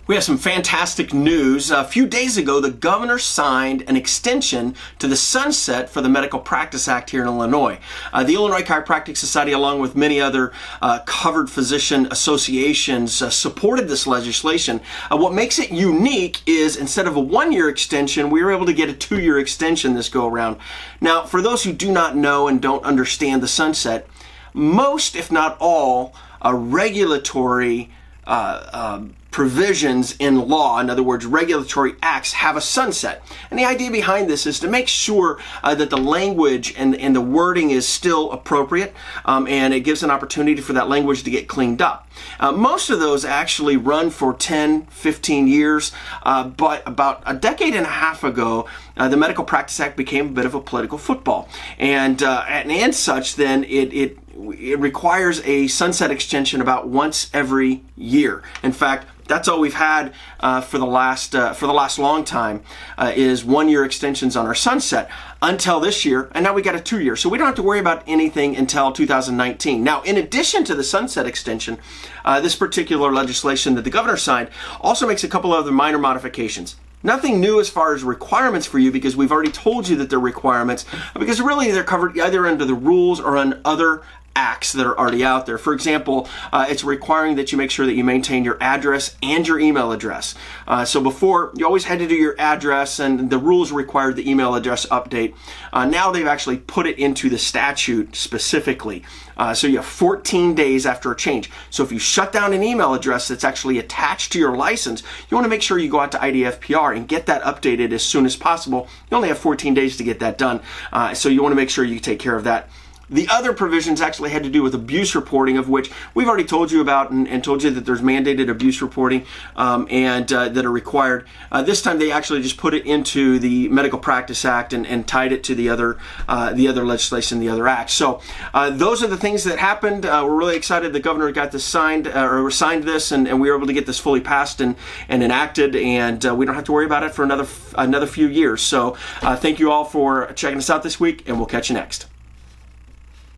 We have some fantastic news. A few days ago, the governor signed an extension to the sunset for the Medical Practice Act here in Illinois. The Illinois Chiropractic Society, along with many other covered physician associations, supported this legislation. What makes it unique is instead of a 1-year extension, we were able to get a 2-year extension this go around. Now, for those who do not know and don't understand the sunset, most, if not all, regulatory provisions in law, in other words, regulatory acts, have a sunset. And the idea behind this is to make sure that the language and the wording is still appropriate, and it gives an opportunity for that language to get cleaned up. Most of those actually run for 10, 15 years, but about a decade and a half ago, the Medical Practice Act became a bit of a political football. And such, then it requires a sunset extension about once every year. In fact, that's all we've had for the last long time is 1-year extensions on our sunset until this year, and now we got a 2-year. So we don't have to worry about anything until 2019. Now, in addition to the sunset extension, this particular legislation that the governor signed also makes a couple other minor modifications. Nothing new as far as requirements for you, because we've already told you that they're requirements, because really they're covered either under the rules or on other acts that are already out there. For example, it's requiring that you make sure that you maintain your address and your email address. So before, you always had to do your address, and the rules required the email address update. Now they've actually put it into the statute specifically. So you have 14 days after a change. So if you shut down an email address that's actually attached to your license, you want to make sure you go out to IDFPR and get that updated as soon as possible. You only have 14 days to get that done. So you want to make sure you take care of that. The other provisions actually had to do with abuse reporting, of which we've already told you about and told you that there's mandated abuse reporting and that are required. This time they actually just put it into the Medical Practice Act and tied it to the other legislation, the other acts. So those are the things that happened. We're really excited the governor got this signed this, and we were able to get this fully passed and enacted, and we don't have to worry about it for another few years. So thank you all for checking us out this week, and we'll catch you next.